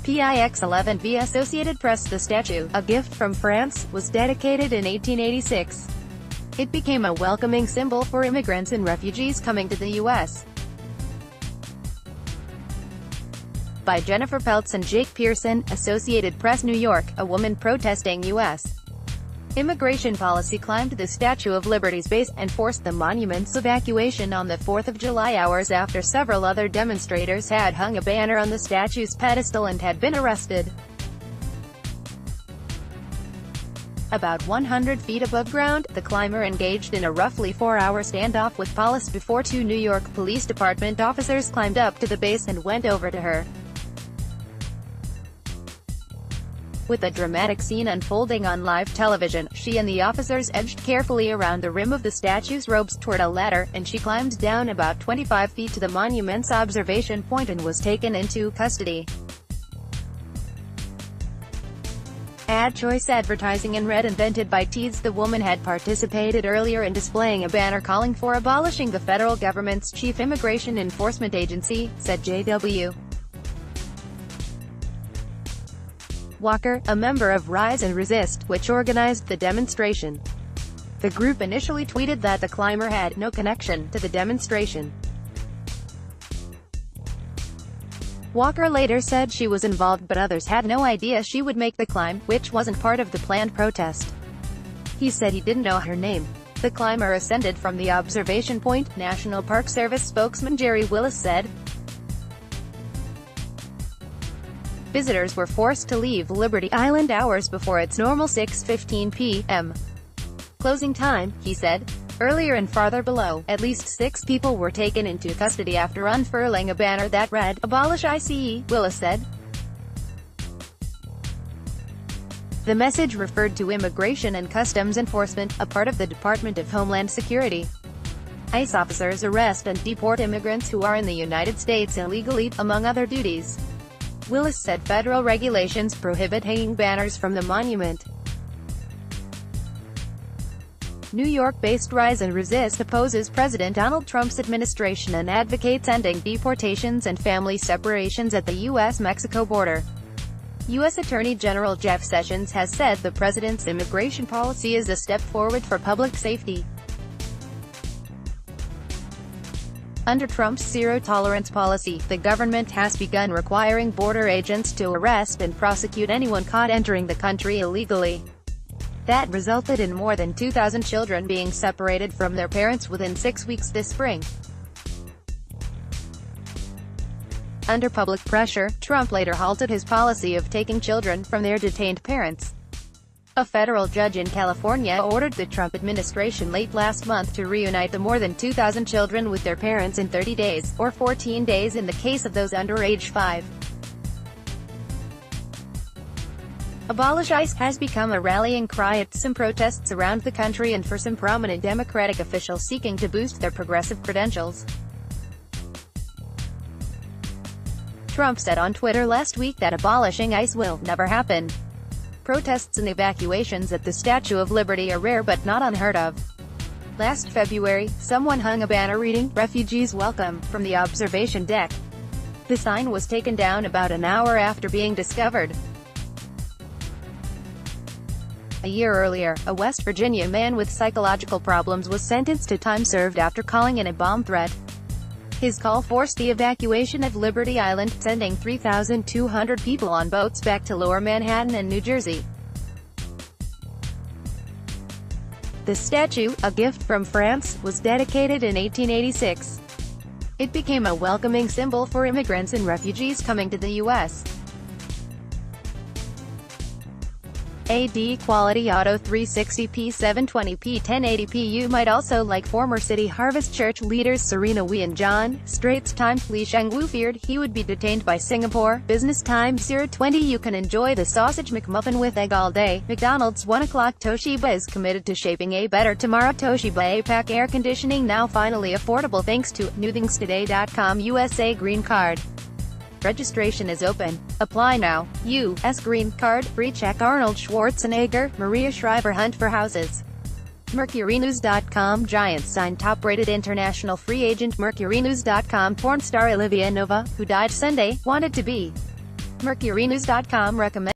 PIX11 Associated Press. The statue, a gift from France, was dedicated in 1886. It became a welcoming symbol for immigrants and refugees coming to the U.S. By Jennifer Peltz and Jake Pearson, Associated Press, New York. A woman protesting U.S. immigration policy climbed the Statue of Liberty's base, and forced the monument's evacuation on the 4th of July, hours after several other demonstrators had hung a banner on the statue's pedestal and had been arrested. About 100 feet above ground, the climber engaged in a roughly 4-hour standoff with police before two New York Police Department officers climbed up to the base and went over to her. With a dramatic scene unfolding on live television, she and the officers edged carefully around the rim of the statue's robes toward a ladder, and she climbed down about 25 feet to the monument's observation point and was taken into custody. Ad choice advertising in red invented by Tees. The woman had participated earlier in displaying a banner calling for abolishing the federal government's chief immigration enforcement agency, said J.W. Walker, a member of Rise and Resist, which organized the demonstration. The group initially tweeted that the climber had no connection to the demonstration. Walker later said she was involved but others had no idea she would make the climb, which wasn't part of the planned protest. He said he didn't know her name. The climber ascended from the observation point, National Park Service spokesman Jerry Willis said. Visitors were forced to leave Liberty Island hours before its normal 6:15 p.m. closing time, he said. Earlier and farther below, at least 6 people were taken into custody after unfurling a banner that read, "Abolish ICE," Willis said. The message referred to Immigration and Customs Enforcement, a part of the Department of Homeland Security. ICE officers arrest and deport immigrants who are in the United States illegally, among other duties. Willis said federal regulations prohibit hanging banners from the monument. New York-based Rise and Resist opposes President Donald Trump's administration and advocates ending deportations and family separations at the U.S.-Mexico border. U.S. Attorney General Jeff Sessions has said the president's immigration policy is a step forward for public safety. Under Trump's zero-tolerance policy, the government has begun requiring border agents to arrest and prosecute anyone caught entering the country illegally. That resulted in more than 2,000 children being separated from their parents within 6 weeks this spring. Under public pressure, Trump later halted his policy of taking children from their detained parents. A federal judge in California ordered the Trump administration late last month to reunite the more than 2,000 children with their parents in 30 days, or 14 days in the case of those under age 5. Abolish ICE has become a rallying cry at some protests around the country and for some prominent Democratic officials seeking to boost their progressive credentials. Trump said on Twitter last week that abolishing ICE will never happen. Protests and evacuations at the Statue of Liberty are rare but not unheard of. Last February, someone hung a banner reading, "Refugees Welcome," from the observation deck. The sign was taken down about an hour after being discovered. A year earlier, a West Virginia man with psychological problems was sentenced to time served after calling in a bomb threat. His call forced the evacuation of Liberty Island, sending 3,200 people on boats back to Lower Manhattan and New Jersey. The statue, a gift from France, was dedicated in 1886. It became a welcoming symbol for immigrants and refugees coming to the U.S. AD Quality Auto 360p 720p 1080p. You might also like former City Harvest Church leaders Serena Wee and John Straits Times. Li Shangwu feared he would be detained by Singapore. Business Times 020. You can enjoy the sausage McMuffin with egg all day. McDonald's 1 o'clock. Toshiba is committed to shaping a better tomorrow. Toshiba APAC air conditioning now finally affordable thanks to newthingstoday.com. USA Green Card registration is open. Apply now. U.S. Green Card. Recheck Arnold Schwarzenegger, Maria Shriver hunt for houses. MercuryNews.com. Giants sign top-rated international free agent. MercuryNews.com. Porn star Olivia Nova, who died Sunday, wanted to be MercuryNews.com recommends